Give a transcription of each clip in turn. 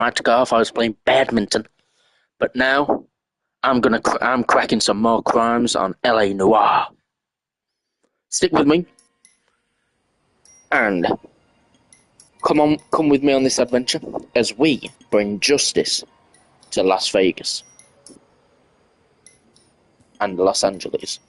Night to go off, I was playing badminton, but now I'm cracking some more crimes on LA Noire. Stick with me, and come with me on this adventure as we bring justice to Las Vegas and Los Angeles.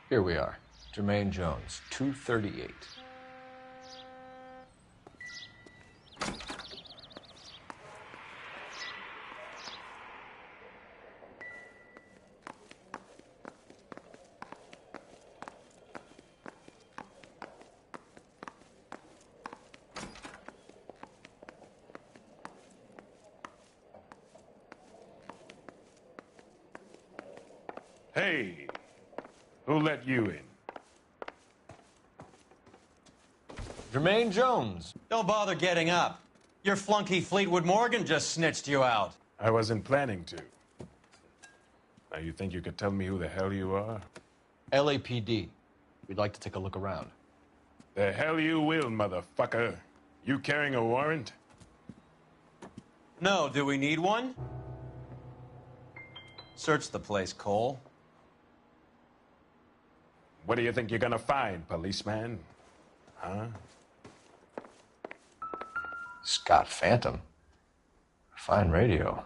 Here we are. Jermaine Jones, 238. Hey, who let you in? Jermaine Jones. Don't bother getting up. Your flunky Fleetwood Morgan just snitched you out. I wasn't planning to. Now you think you could tell me who the hell you are? LAPD. We'd like to take a look around. The hell you will, motherfucker. You carrying a warrant? No, do we need one? Search the place, Cole. What do you think you're gonna find, policeman? Huh? Scott Phantom. Fine radio.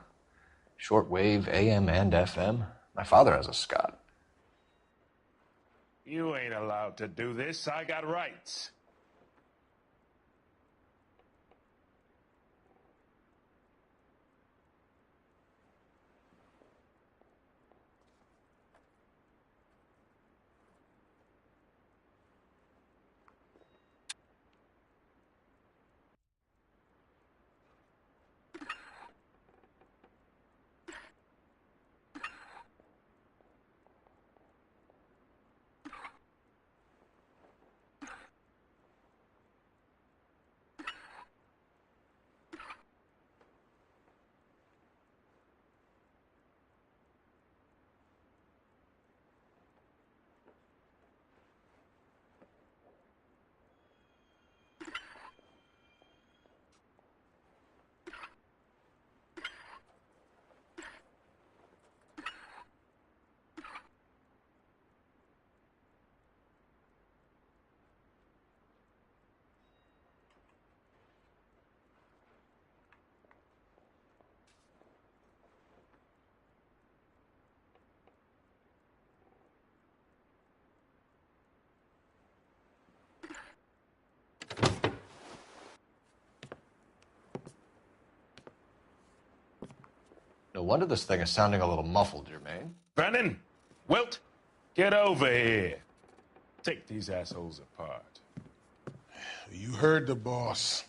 Shortwave, AM and FM. My father has a Scott. You ain't allowed to do this. I got rights. No wonder this thing is sounding a little muffled, Jermaine. Brennan, Wilt, get over here. Take these assholes apart. You heard the boss.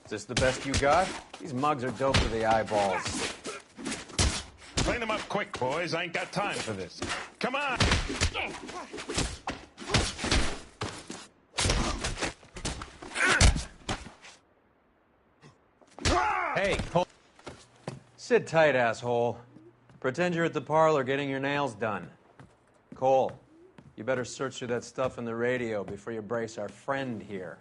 Is this the best you got? These mugs are dope to the eyeballs. Clean them up quick, boys. I ain't got time for this. Come on! Hey, Cole. Sit tight, asshole. Pretend you're at the parlor getting your nails done. Cole, you better search through that stuff in the radio before you brace our friend here.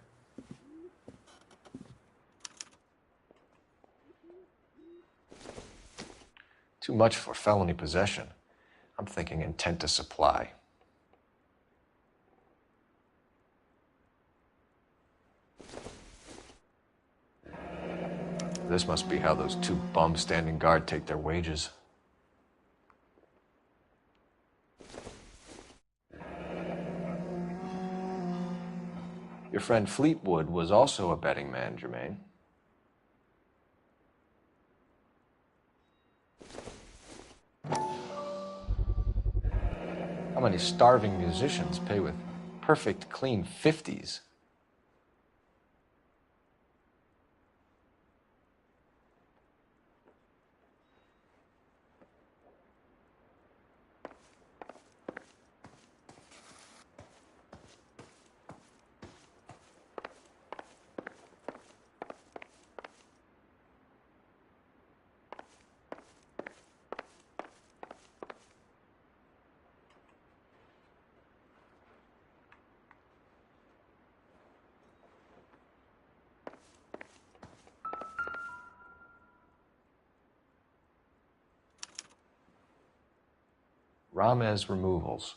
Too much for felony possession. I'm thinking intent to supply. This must be how those two bums standing guard take their wages. Your friend Fleetwood was also a betting man, Jermaine. How many starving musicians pay with perfect, clean 50s? Ramez Removals.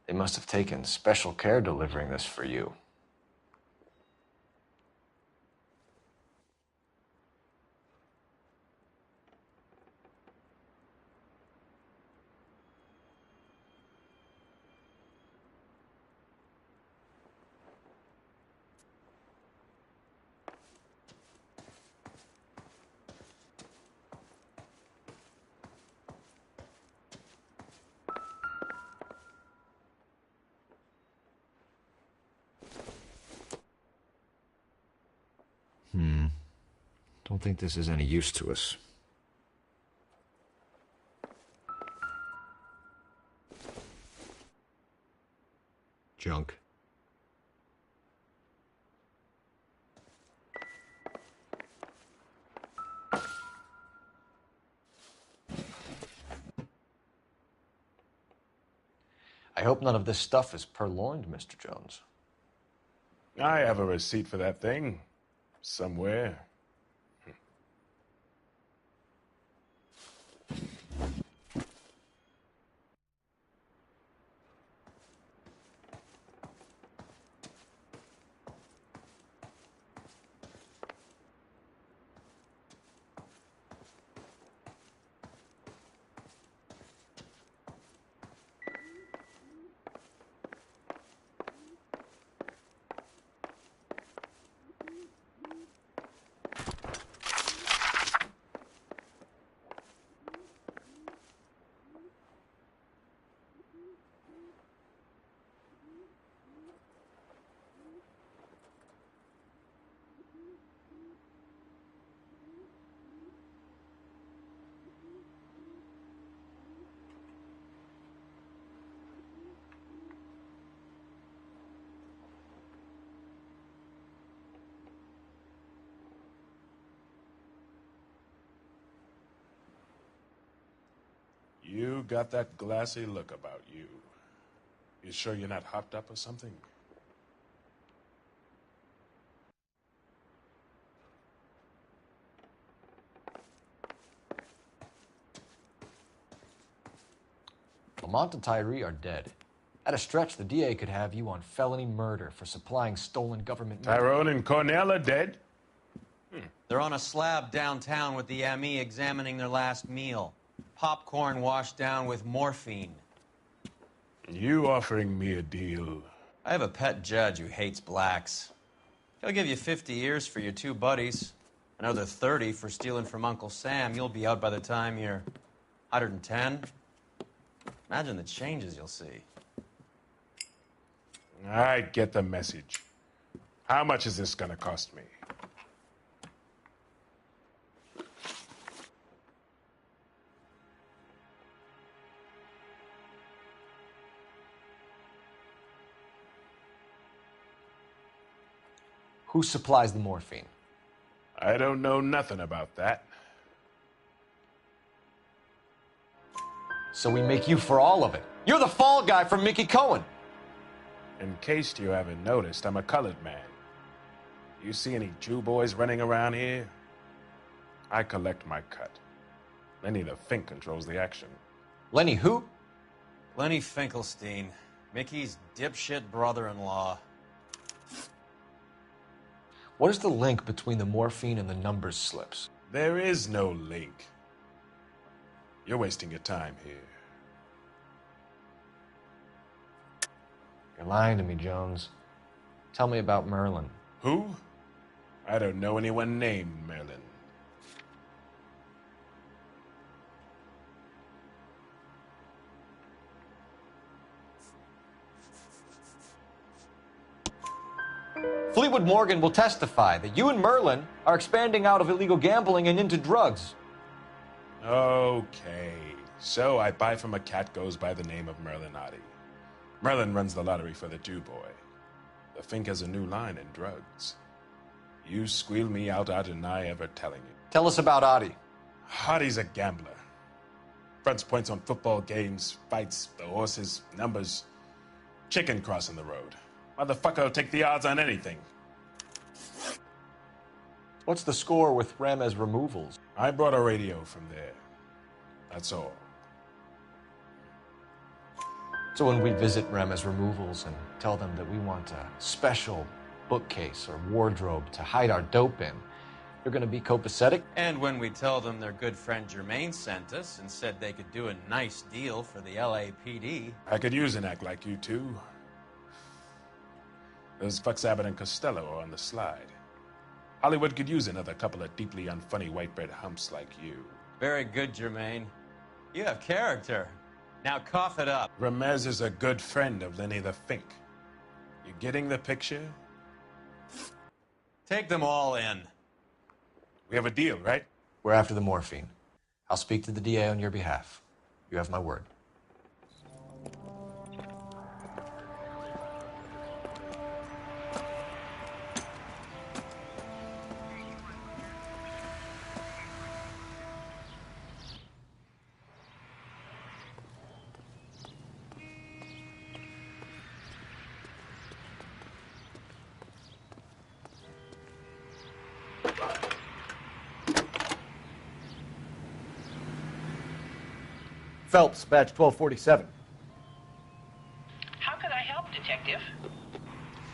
They must have taken special care delivering this for you. Don't think this is any use to us. Junk. I hope none of this stuff is purloined, Mr. Jones. I have a receipt for that thing. Somewhere. You got that glassy look about you. You sure you're not hopped up or something? Lamont and Tyree are dead. At a stretch, the DA could have you on felony murder for supplying stolen government money. Tyrone and Cornell are dead? They're on a slab downtown with the ME examining their last meal. Popcorn washed down with morphine. You offering me a deal? I have a pet judge who hates blacks. He'll give you 50 years for your two buddies, another 30 for stealing from Uncle Sam. You'll be out by the time you're 110. Imagine the changes you'll see. I get the message. How much is this gonna cost me? Who supplies the morphine? I don't know nothing about that. So we make you for all of it. You're the fall guy from Mickey Cohen. In case you haven't noticed, I'm a colored man. You see any Jew boys running around here? I collect my cut. Lenny the Fink controls the action. Lenny who? Lenny Finkelstein, Mickey's dipshit brother-in-law. What is the link between the morphine and the numbers slips? There is no link. You're wasting your time here. You're lying to me, Jones. Tell me about Merlin. Who? I don't know anyone named Merlin. Fleetwood Morgan will testify that you and Merlin are expanding out of illegal gambling and into drugs. Okay, so I buy from a cat goes by the name of Merlin Otti. Merlin runs the lottery for the Jew boy. The Fink has a new line in drugs. You squeal me out, I deny ever telling you. Tell us about Adi. Hotty's a gambler. Fronts points on football games, fights, the horses, numbers. Chicken crossing the road. Motherfucker will take the odds on anything. What's the score with Ramez removals? I brought a radio from there. That's all. So when we visit Ramez removals and tell them that we want a special bookcase or wardrobe to hide our dope in, they're going to be copacetic? And when we tell them their good friend Jermaine sent us and said they could do a nice deal for the LAPD. I could use an act like you two. Those fucks Abbott and Costello are on the slide. Hollywood could use another couple of deeply unfunny white bread humps like you. Very good, Jermaine. You have character. Now cough it up. Ramez is a good friend of Lenny the Fink. You getting the picture? Take them all in. We have a deal, right? We're after the morphine. I'll speak to the DA on your behalf. You have my word. Phelps, badge 1247. How can I help, Detective?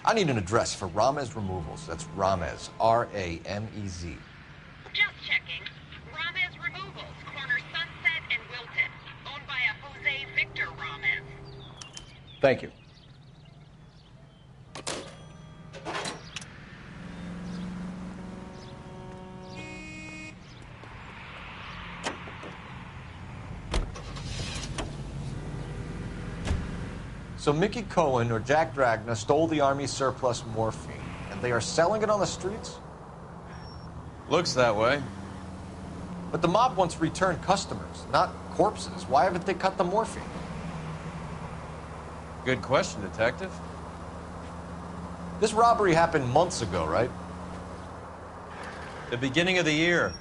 I need an address for Ramez removals. That's Ramez, R-A-M-E-Z. Just checking. Ramez Removals, corner Sunset and Wilton. Owned by a Jose Victor Ramez. Thank you. So Mickey Cohen or Jack Dragna stole the Army's surplus morphine, and they are selling it on the streets? Looks that way. But the mob wants return customers, not corpses. Why haven't they cut the morphine? Good question, Detective. This robbery happened months ago, right? The beginning of the year.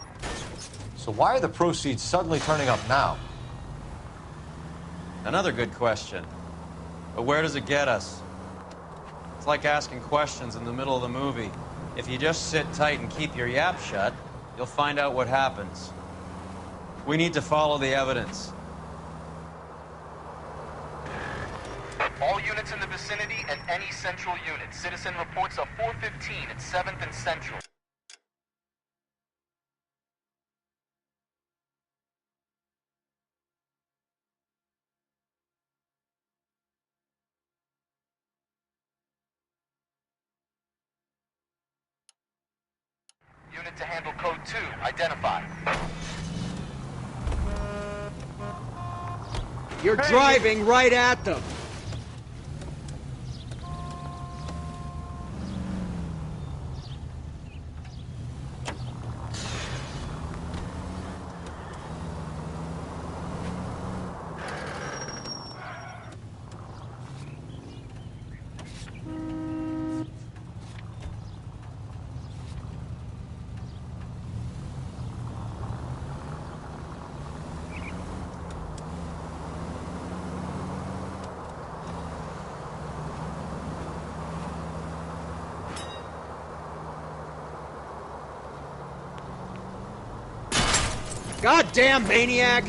So why are the proceeds suddenly turning up now? Another good question. But where does it get us? It's like asking questions in the middle of the movie. If you just sit tight and keep your yap shut, you'll find out what happens. We need to follow the evidence. All units in the vicinity and any central unit. Citizen reports of 415 at 7th and Central. Unit to handle code 2. Identify. You're driving right at them. Goddamn maniac!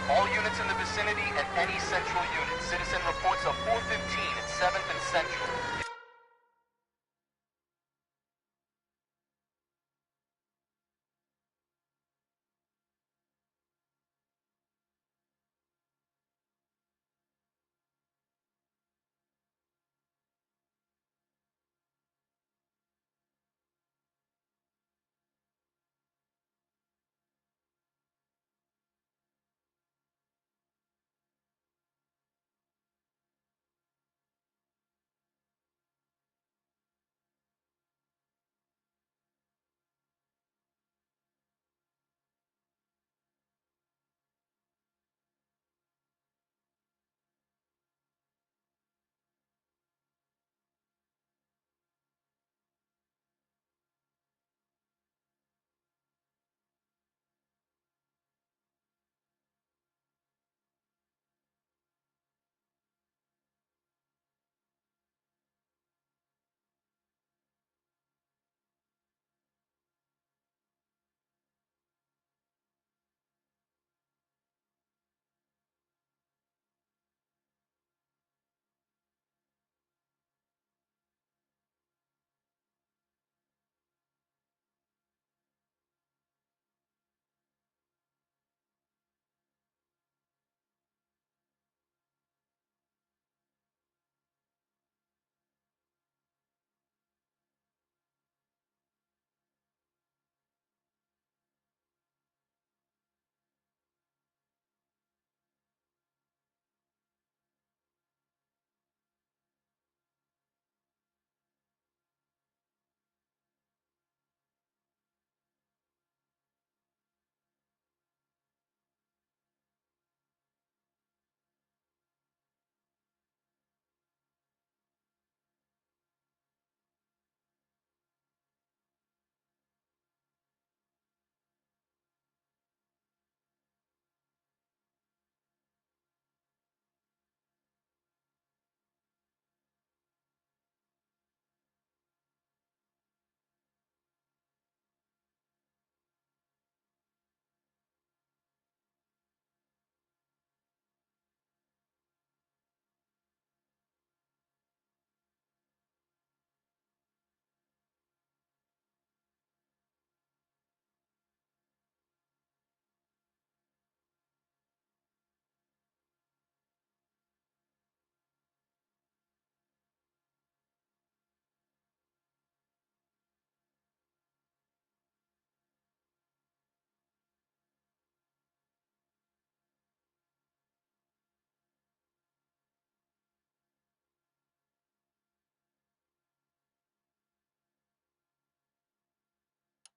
All units in the vicinity and any central unit. Citizen reports of 415 at 7th and Central.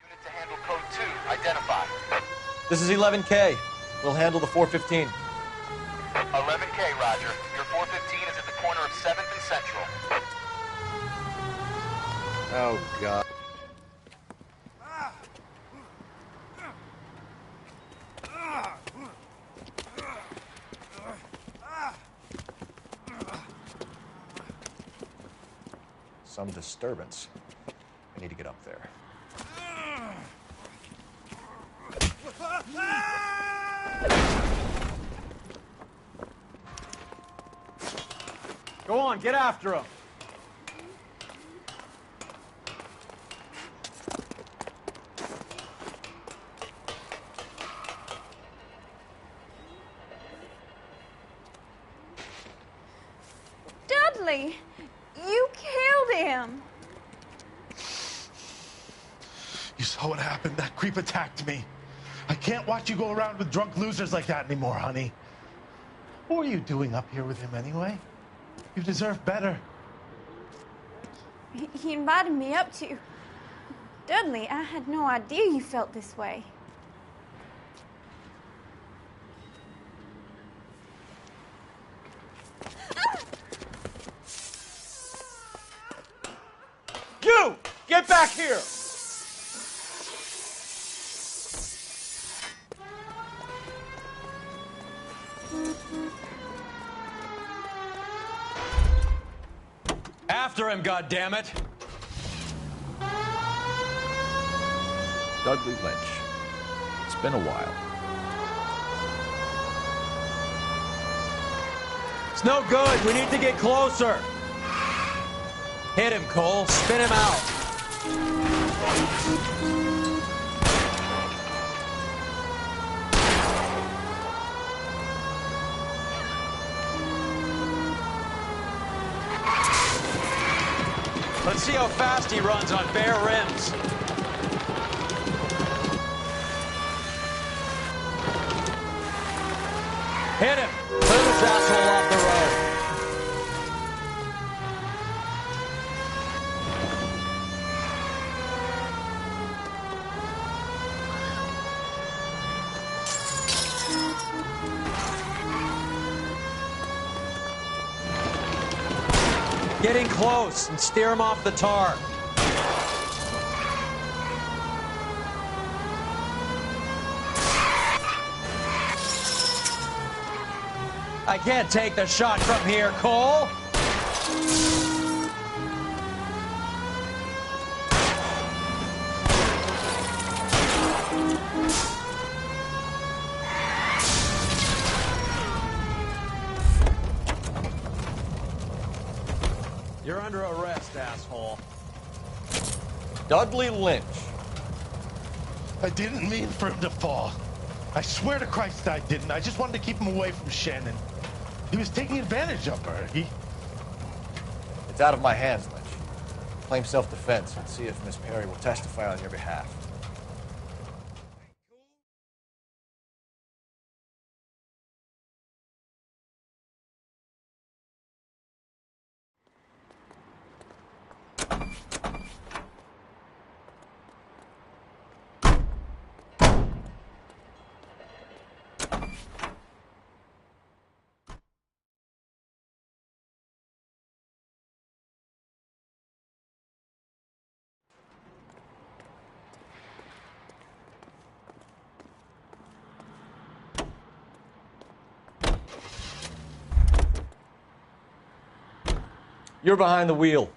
Unit to handle code 2. Identify. This is 11K. We'll handle the 415. 11K, Roger. Your 415 is at the corner of 7th and Central. Oh, God. Some disturbance. I need to get up there. Go on, get after him. Dudley, you killed him. You saw what happened. That creep attacked me. I can't watch you go around with drunk losers like that anymore, honey. What were you doing up here with him anyway? You deserve better. He invited me up to. Dudley, I had no idea you felt this way. You! Get back here! After him, goddammit! Dudley Lynch. It's been a while. It's no good. We need to get closer. Hit him, Cole. Spin him out. Let's see how fast he runs on bare rims. Hit him. Clear this asshole off the road. Getting close and steer him off the tar. I can't take the shot from here, Cole. You're under arrest, asshole. Dudley Lynch. I didn't mean for him to fall. I swear to Christ I didn't. I just wanted to keep him away from Shannon. He was taking advantage of her. It's out of my hands, Lynch. Claim self-defense and see if Miss Perry will testify on your behalf. You're behind the wheel.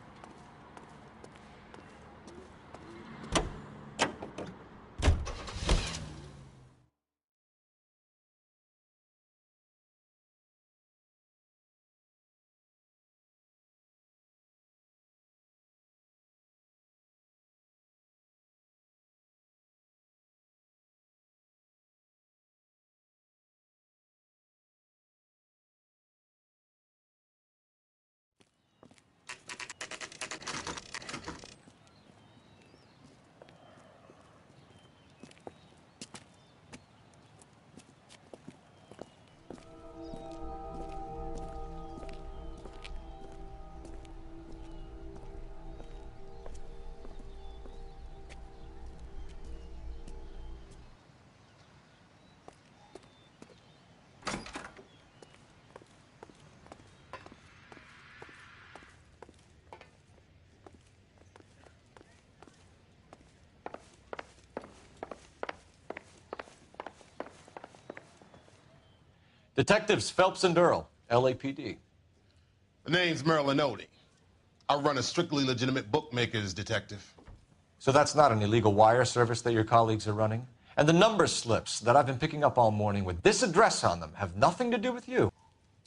Detectives Phelps and Earl, LAPD. The name's Merlin Odie. I run a strictly legitimate bookmaker's detective. So that's not an illegal wire service that your colleagues are running? And the number slips that I've been picking up all morning with this address on them have nothing to do with you?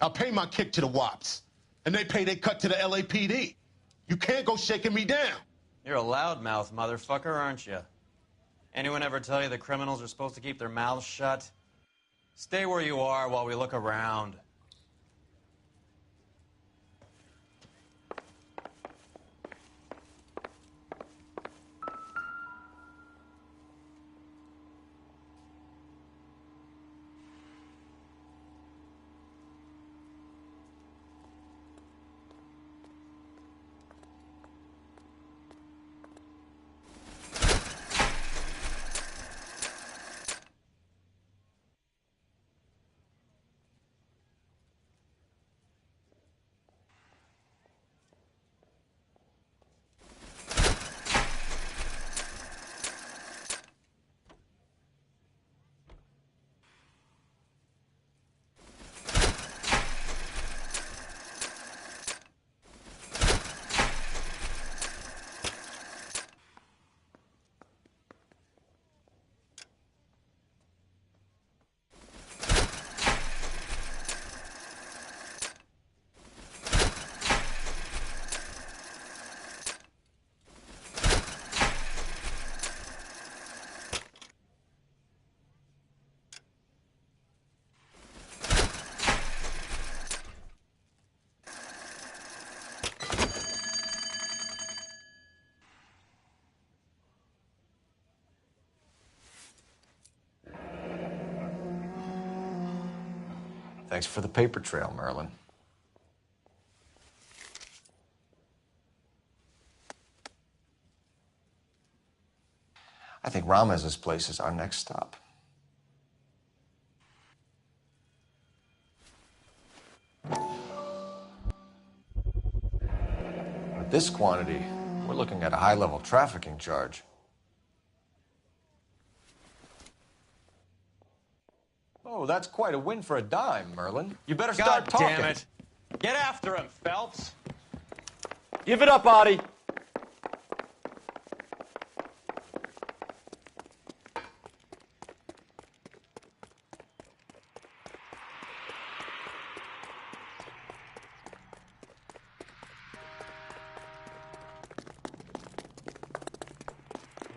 I'll pay my kick to the WAPs, and they pay their cut to the LAPD. You can't go shaking me down. You're a loudmouth motherfucker, aren't you? Anyone ever tell you that criminals are supposed to keep their mouths shut? Stay where you are while we look around. Thanks for the paper trail, Merlin. I think Ramez's place is our next stop. With this quantity, we're looking at a high-level trafficking charge. Oh, that's quite a win for a dime, Merlin. You better start talking. God damn it. Get after him, Phelps. Give it up, Artie.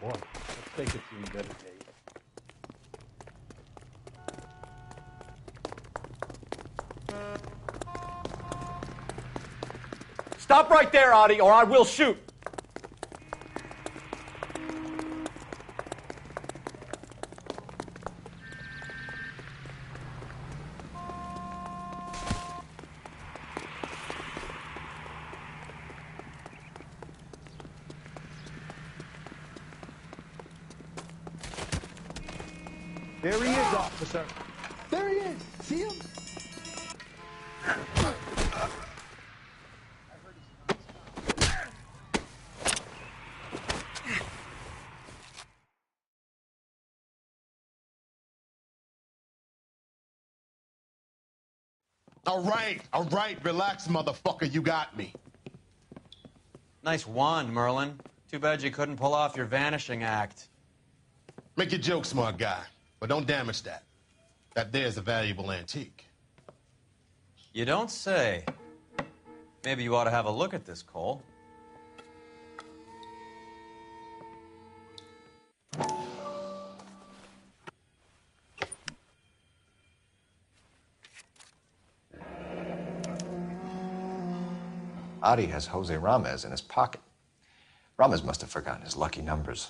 Boy, let's take it to you better days. Stop right there, Artie, or I will shoot. There he is, officer. There he is. See him? All right, relax, motherfucker, you got me. Nice wand, Merlin. Too bad you couldn't pull off your vanishing act. Make your joke, smart guy, but don't damage that. That there's a valuable antique. You don't say. Maybe you ought to have a look at this, Cole. Adi has Jose Ramez in his pocket. Ramez must have forgotten his lucky numbers.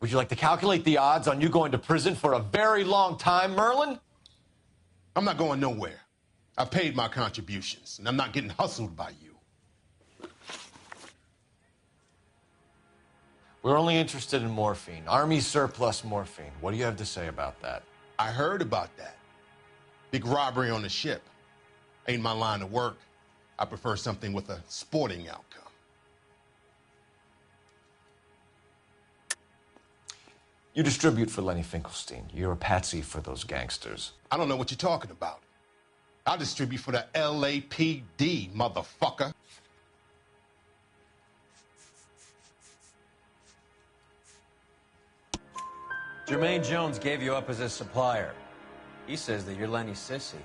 Would you like to calculate the odds on you going to prison for a very long time, Merlin? I'm not going nowhere. I've paid my contributions, and I'm not getting hustled by you. We're only interested in morphine. Army surplus morphine. What do you have to say about that? I heard about that. Big robbery on the ship. Ain't my line of work. I prefer something with a sporting outcome. You distribute for Lenny Finkelstein. You're a patsy for those gangsters. I don't know what you're talking about. I distribute for the LAPD, motherfucker. Jermaine Jones gave you up as his supplier. He says that you're Lenny's sissy,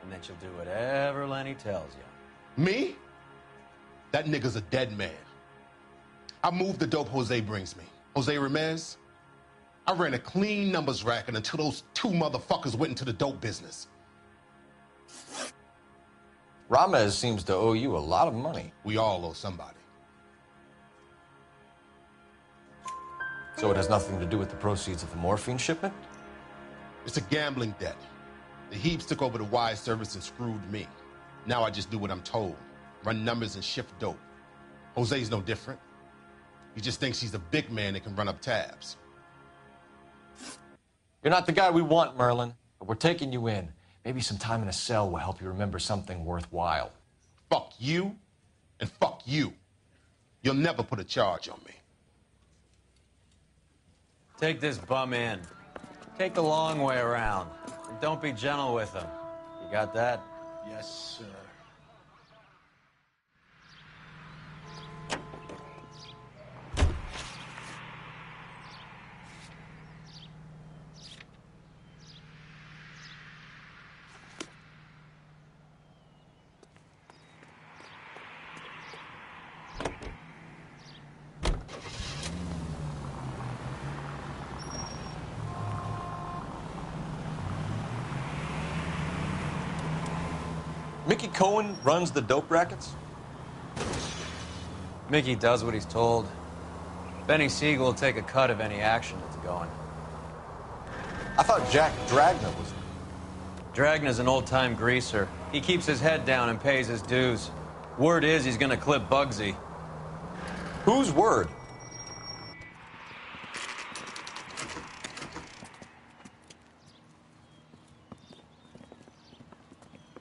and that you'll do whatever Lenny tells you. Me? That nigga's a dead man. I moved the dope Jose brings me. Jose Ramez? I ran a clean numbers racket until those two motherfuckers went into the dope business. Ramez seems to owe you a lot of money. We all owe somebody. So it has nothing to do with the proceeds of the morphine shipment? It's a gambling debt. The Heaps took over the wire service and screwed me. Now I just do what I'm told. Run numbers and shift dope. Jose's no different. He just thinks he's a big man that can run up tabs. You're not the guy we want, Merlin, but we're taking you in. Maybe some time in a cell will help you remember something worthwhile. Fuck you, and fuck you. You'll never put a charge on me. Take this bum in. Take the long way around. And don't be gentle with him. You got that? Yes, sir. Mickey Cohen runs the dope rackets? Mickey does what he's told. Benny Siegel will take a cut of any action that's going. I thought Jack Dragna was... Dragna's an old-time greaser. He keeps his head down and pays his dues. Word is he's gonna clip Bugsy. Whose word?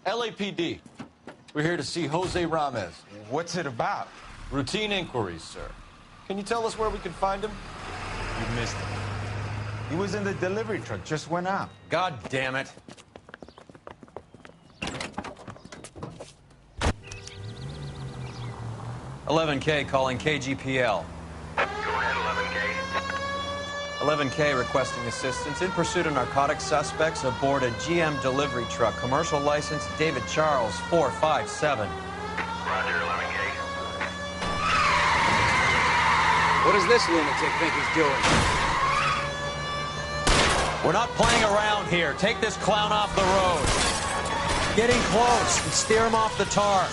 LAPD. We're here to see Jose Ramez. What's it about? Routine inquiries, sir. Can you tell us where we can find him? You missed him. He was in the delivery truck, just went out. God damn it. "11K calling KGPL. Go ahead, 11K. 11K requesting assistance in pursuit of narcotic suspects aboard a GM delivery truck. Commercial license David Charles 457. Roger, 11K. What does this lunatic think he's doing? We're not playing around here. Take this clown off the road. Getting close and steer him off the tar.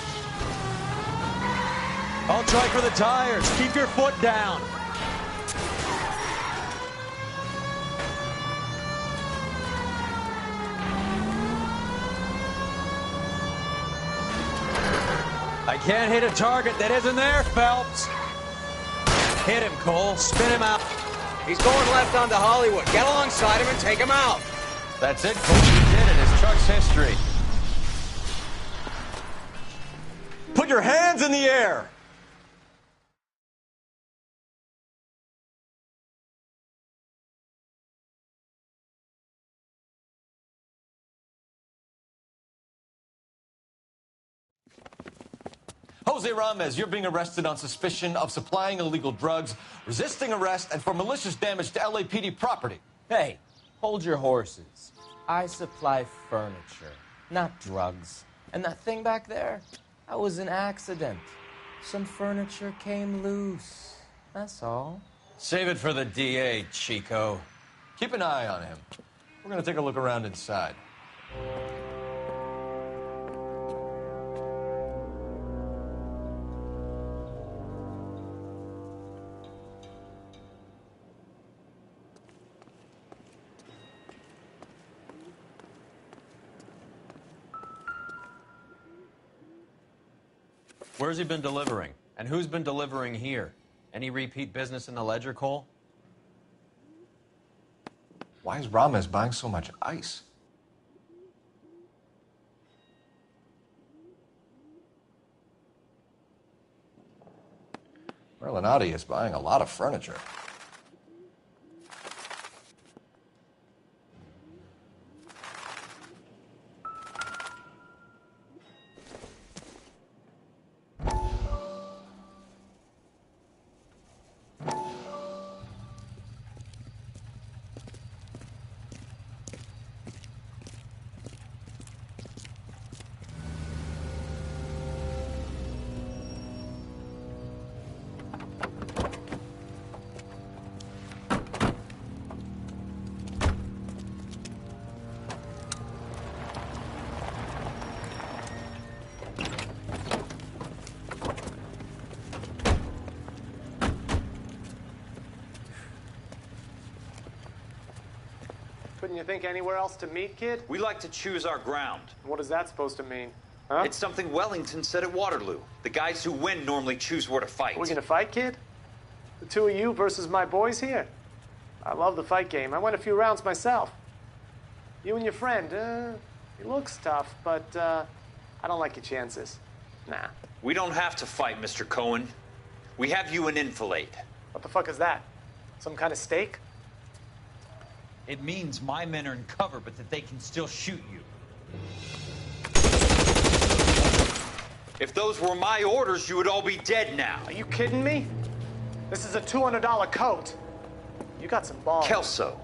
I'll try for the tires. Keep your foot down. I can't hit a target that isn't there, Phelps. Hit him, Cole. Spin him out. He's going left onto Hollywood. Get alongside him and take him out. That's it, Cole. He did it. His truck's history. Put your hands in the air! Jose Ramez, you're being arrested on suspicion of supplying illegal drugs, resisting arrest, and for malicious damage to LAPD property. Hey, hold your horses. I supply furniture, not drugs. And that thing back there, that was an accident. Some furniture came loose. That's all. Save it for the DA, Chico. Keep an eye on him. We're going to take a look around inside. Where's he been delivering? And who's been delivering here? Any repeat business in the ledger, Cole? Why is Ramez buying so much ice? Merlinotti is buying a lot of furniture. Couldn't you think anywhere else to meet, kid? We like to choose our ground. What is that supposed to mean? Huh? It's something Wellington said at Waterloo. The guys who win normally choose where to fight. Are we gonna fight, kid? The two of you versus my boys here? I love the fight game. I went a few rounds myself. You and your friend, he looks tough, but I don't like your chances. Nah. We don't have to fight, Mr. Cohen. We have you an enfilade. What the fuck is that? Some kind of steak? It means my men are in cover, but that they can still shoot you. If those were my orders, you would all be dead now. Are you kidding me? This is a $200 coat. You got some balls. Kelso.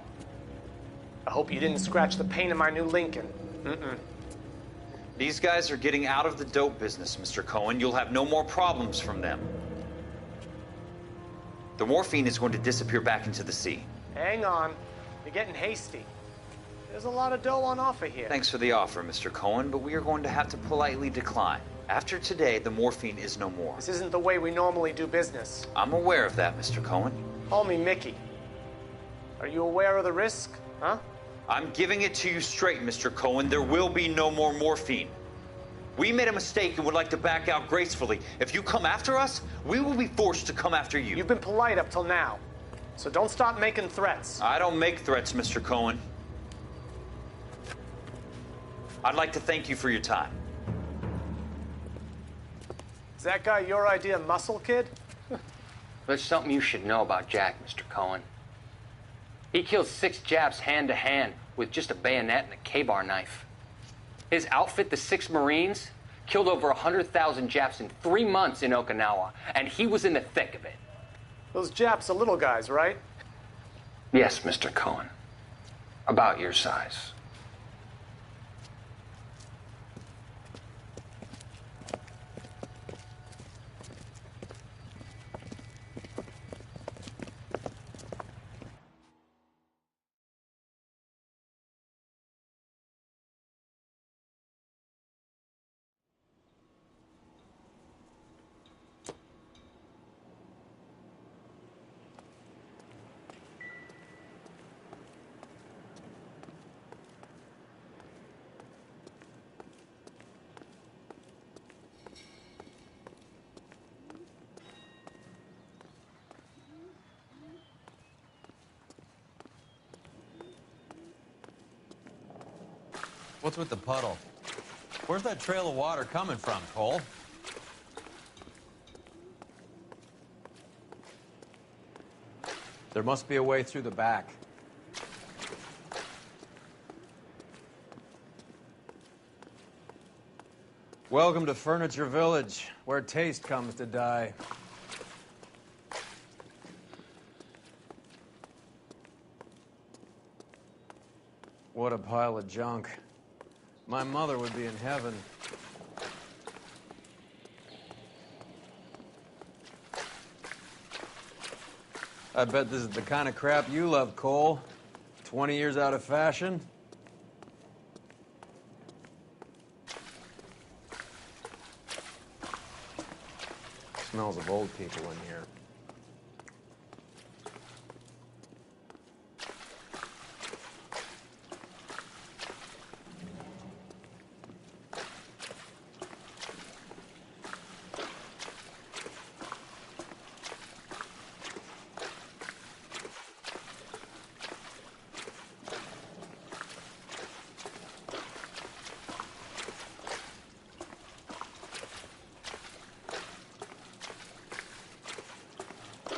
I hope you didn't scratch the paint of my new Lincoln. Mm-mm. These guys are getting out of the dope business, Mr. Cohen. You'll have no more problems from them. The morphine is going to disappear back into the sea. Hang on. You're getting hasty. There's a lot of dough on offer here. Thanks for the offer, Mr. Cohen, but we are going to have to politely decline. After today, the morphine is no more. This isn't the way we normally do business. I'm aware of that, Mr. Cohen. Call me Mickey. Are you aware of the risk, huh? I'm giving it to you straight, Mr. Cohen. There will be no more morphine. We made a mistake and would like to back out gracefully. If you come after us, we will be forced to come after you. You've been polite up till now, so don't stop making threats. I don't make threats, Mr. Cohen. I'd like to thank you for your time. Is that guy your idea, Muscle Kid? There's something you should know about Jack, Mr. Cohen. He killed 6 Japs hand-to-hand with just a bayonet and a K-bar knife. His outfit, the 6 Marines, killed over 100,000 Japs in 3 months in Okinawa, and he was in the thick of it. Those Japs are little guys, right? Yes, Mr. Cohen. About your size. What's with the puddle? Where's that trail of water coming from, Cole? There must be a way through the back. Welcome to Furniture Village, where taste comes to die. What a pile of junk. My mother would be in heaven. I bet this is the kind of crap you love, Cole. 20 years out of fashion. Smells of old people in here.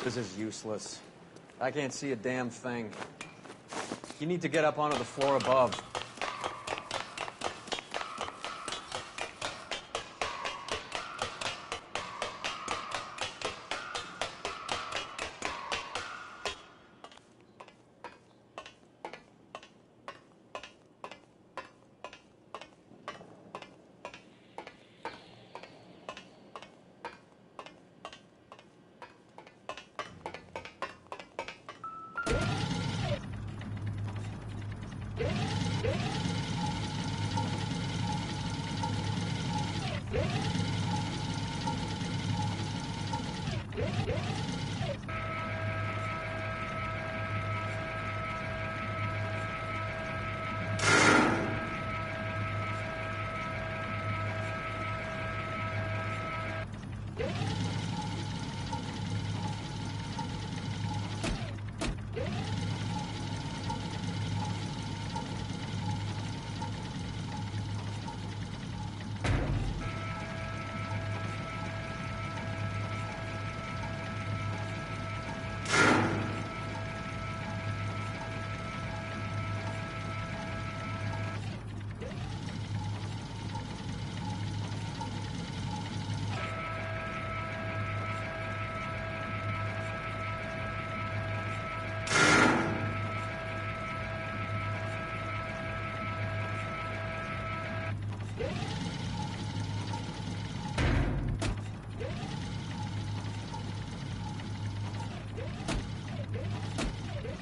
This is useless. I can't see a damn thing. You need to get up onto the floor above.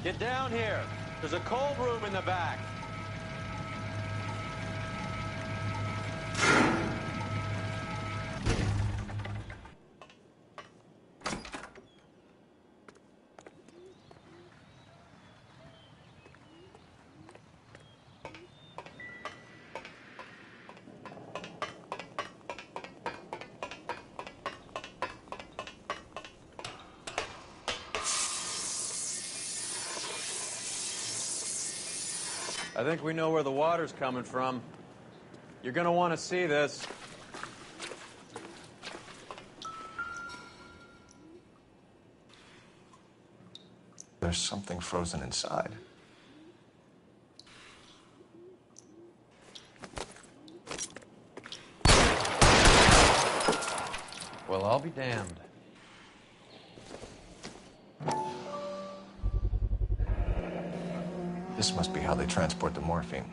Get down here. There's a cold room in the back. I think we know where the water's coming from. You're gonna want to see this. There's something frozen inside. Well, I'll be damned. This must be how they transport the morphine.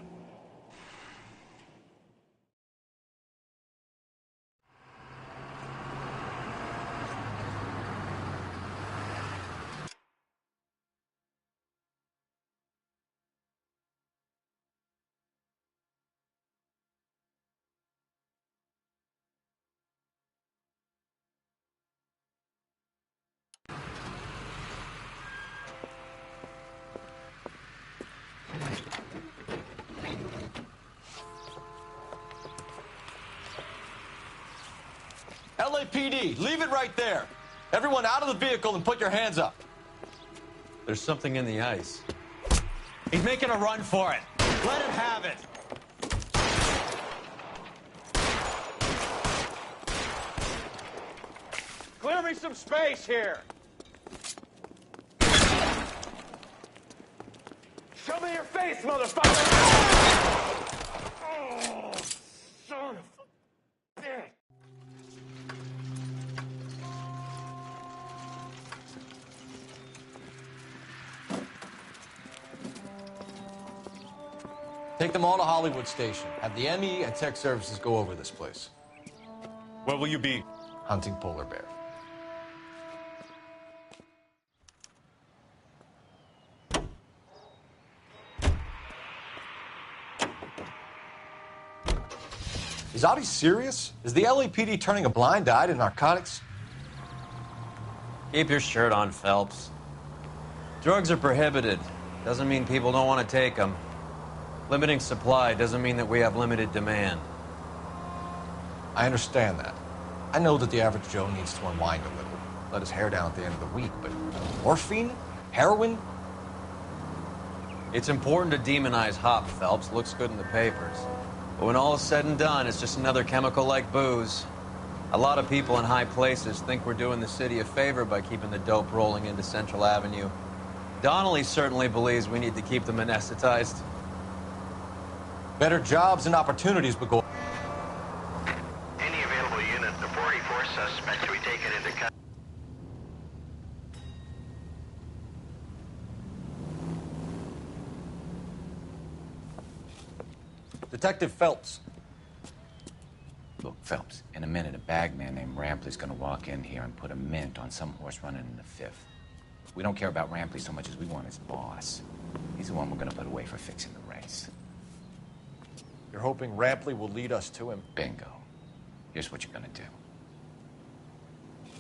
LAPD, leave it right there. Everyone out of the vehicle and put your hands up. There's something in the ice. He's making a run for it. Let him have it. Clear me some space here. Show me your face, motherfucker! Oh, son of a bitch. Take them all to Hollywood Station. Have the ME and Tech Services go over this place. Where will you be? Hunting polar bear. Is Audie serious? Is the LAPD turning a blind eye to narcotics? Keep your shirt on, Phelps. Drugs are prohibited. Doesn't mean people don't want to take them. Limiting supply doesn't mean that we have limited demand. I understand that. I know that the average Joe needs to unwind a little, let his hair down at the end of the week, but morphine? Heroin? It's important to demonize hop, Phelps. Looks good in the papers. But when all is said and done, it's just another chemical like booze. A lot of people in high places think we're doing the city a favor by keeping the dope rolling into Central Avenue. Donnelly certainly believes we need to keep them anesthetized. Better jobs and opportunities, but go. Any available unit, the 44 suspects to be taken into custody. Detective Phelps. Look, Phelps, in a minute, a bagman named Rampley's gonna walk in here and put a mint on some horse running in the fifth. We don't care about Rampley so much as we want his boss. He's the one we're gonna put away for fixing the race. You're hoping Rampley will lead us to him? Bingo. Here's what you're gonna do.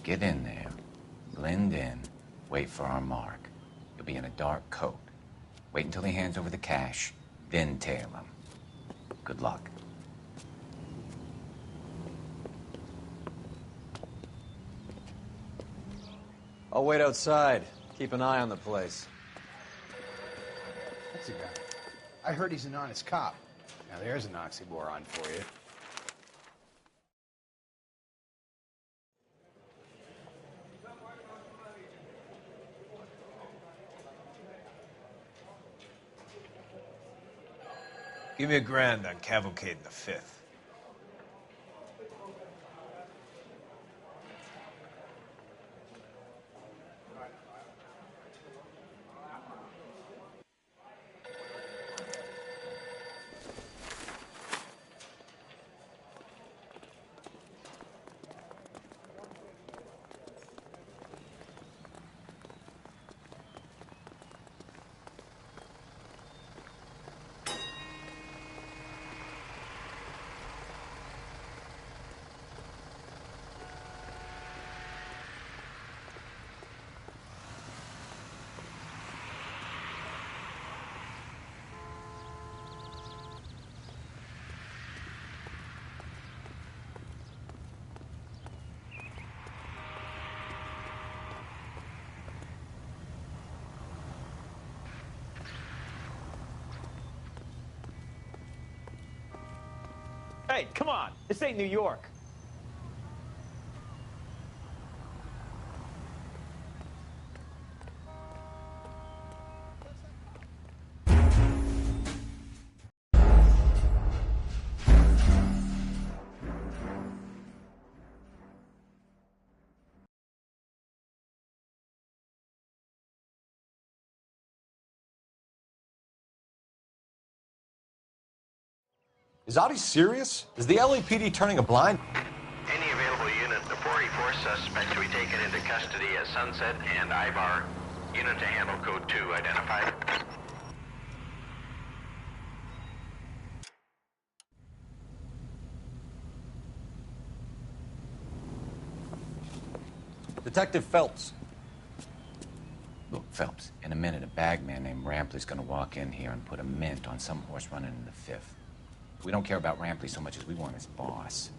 Get in there, blend in, wait for our mark. You'll be in a dark coat. Wait until he hands over the cash, then tail him. Good luck. I'll wait outside. Keep an eye on the place. What's he got? I heard he's an honest cop. Now there's an oxymoron for you. Give me $1,000 on Cavalcade in the fifth. Hey, come on. This ain't New York. Is Audie serious? Is the LAPD turning a blind? Any available unit, the 44 suspect to be taken into custody at Sunset and Ivar. Unit to handle code 2 identified. Detective Phelps. Look, Phelps, in a minute, a bagman named Rampley's gonna walk in here and put a mint on some horse running in the 5th. We don't care about Rampley so much as we want his boss.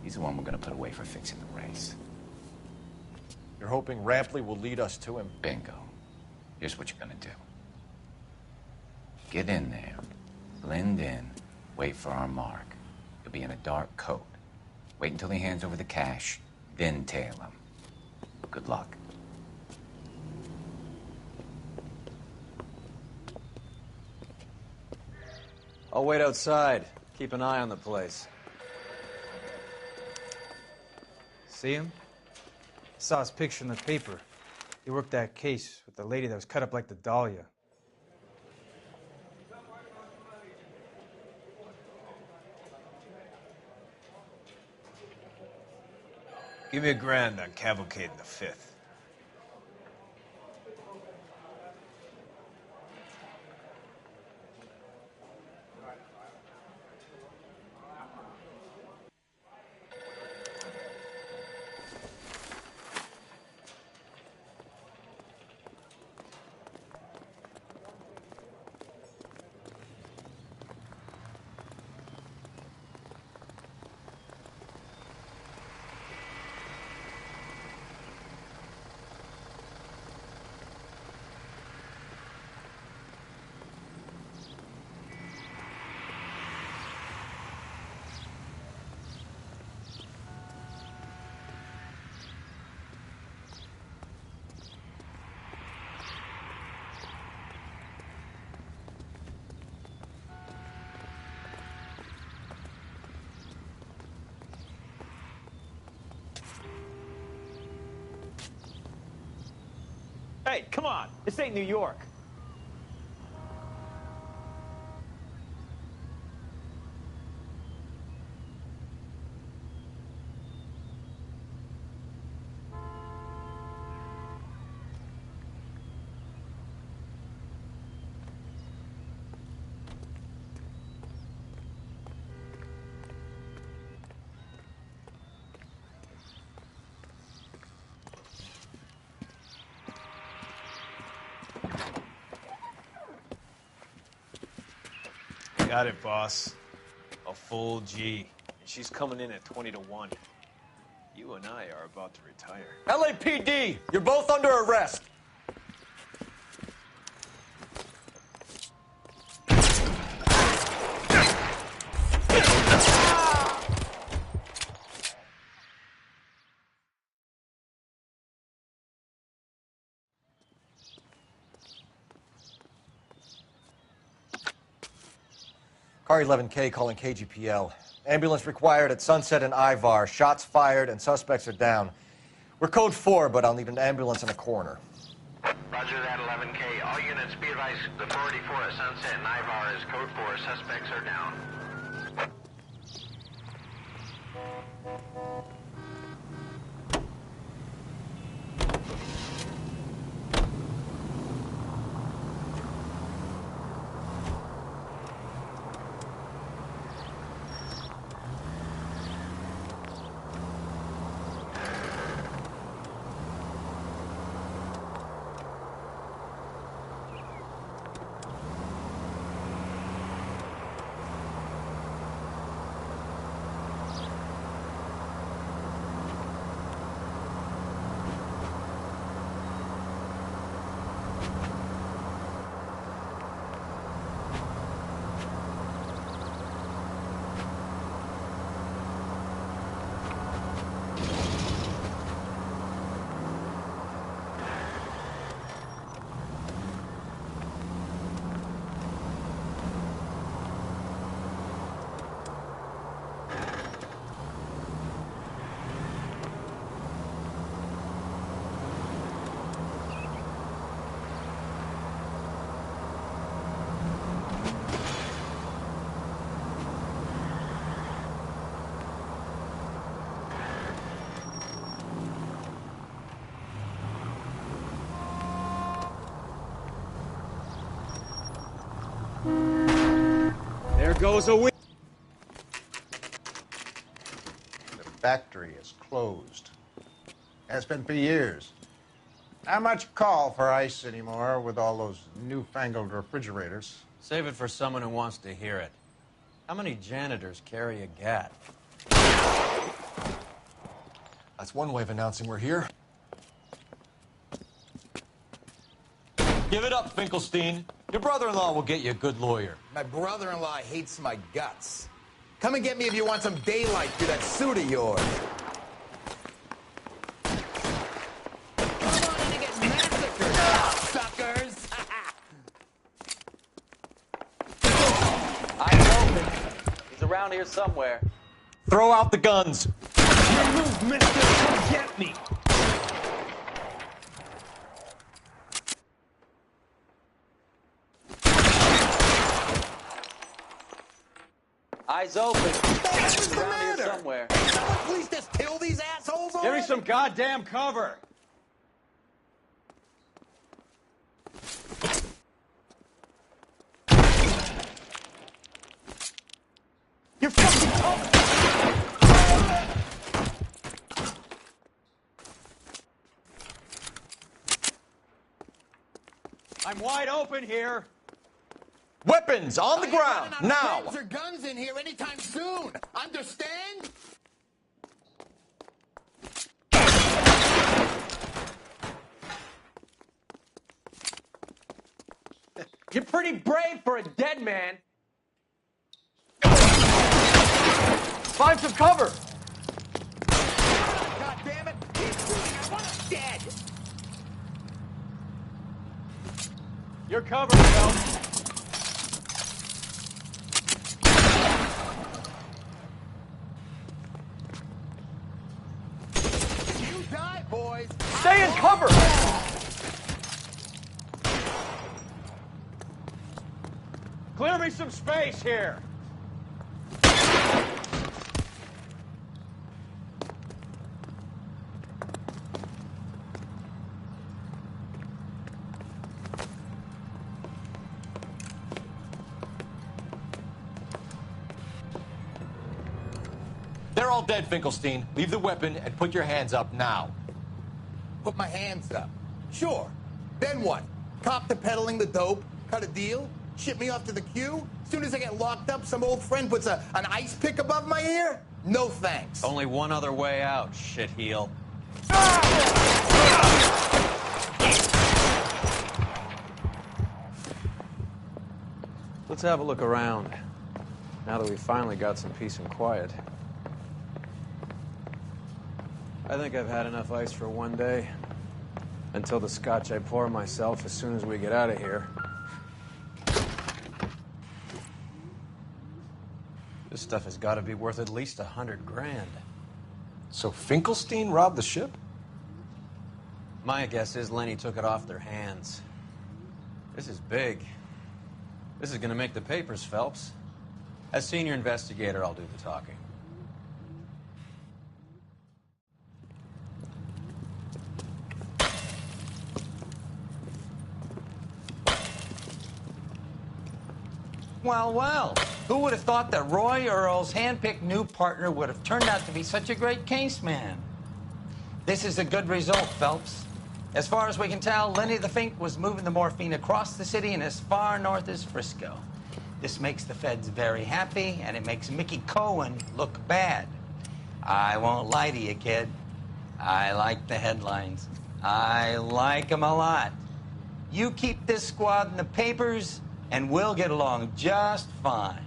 He's the one we're gonna put away for fixing the race. You're hoping Rampley will lead us to him? Bingo. Here's what you're gonna do. Get in there, blend in, wait for our mark. You'll be in a dark coat. Wait until he hands over the cash, then tail him. Good luck. I'll wait outside. Keep an eye on the place. See him? I saw his picture in the paper. He worked that case with the lady that was cut up like the dahlia. Give me $1,000 on Cavalcade in the 5th. Hey, come on. This ain't New York. Got it, boss. A full G. And she's coming in at 20 to 1. You and I are about to retire. LAPD! You're both under arrest! Car 11K calling KGPL. Ambulance required at Sunset and Ivar. Shots fired and suspects are down. We're code 4, but I'll need an ambulance and a coroner. Roger that, 11K. All units be advised, the 44 at Sunset and Ivar is code 4. Suspects are down. goes a week. The factory is closed. Has been for years. Not much call for ice anymore with all those newfangled refrigerators. Save it for someone who wants to hear it. How many janitors carry a gat? That's one way of announcing we're here. Give it up, Finkelstein. Your brother-in-law will get you a good lawyer. My brother-in-law hates my guts. Come and get me if you want some daylight through that suit of yours. Come on in and get massacred, suckers! I'm open. He's around here somewhere. Throw out the guns. Your move, mister. Come get me. Eyes open. What's the Around here matter? somewhere. Someone please just kill these assholes already? Give me some goddamn cover. You're fucking covered! I'm wide open here. Weapons on the ground, now! Friends or guns in here anytime soon. Understand? You're pretty brave for a dead man. Find some cover! God damn it! He's moving. I want him dead! You're covered, Phelps. You die, boys! Stay in cover! Clear me some space here. They're all dead, Finkelstein. Leave the weapon and put your hands up now. Put my hands up. Sure. Then what? Cop to peddling the dope? Cut a deal? Ship me off to the queue? Soon as I get locked up, some old friend puts an ice pick above my ear? No thanks. Only one other way out, shitheel. Let's have a look around, now that we finally got some peace and quiet. I think I've had enough ice for one day. Until the scotch I pour myself as soon as we get out of here. This stuff has got to be worth at least $100 grand. So Finkelstein robbed the ship? My guess is Lenny took it off their hands. This is big. This is going to make the papers, Phelps. As senior investigator, I'll do the talking. Well, well. Who would have thought that Roy Earl's hand-picked new partner would have turned out to be such a great case man? This is a good result, Phelps. As far as we can tell, Lenny the Fink was moving the morphine across the city and as far north as Frisco. This makes the feds very happy, and it makes Mickey Cohen look bad. I won't lie to you, kid. I like the headlines. I like them a lot. You keep this squad in the papers, and we'll get along just fine.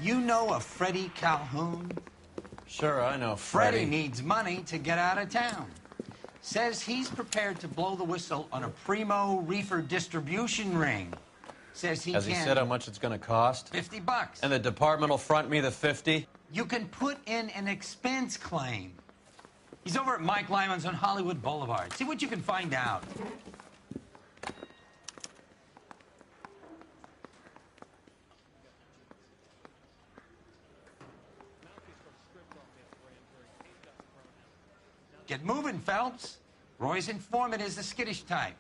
You know a Freddie Calhoun? Sure, I know Freddie needs money to get out of town. Says he's prepared to blow the whistle on a primo reefer distribution ring. Says he Has can... he said how much it's going to cost? $50. And the department will front me the 50? You can put in an expense claim. He's over at Mike Lyman's on Hollywood Boulevard. See what you can find out. Get moving, Phelps. Roy's informant is the skittish type.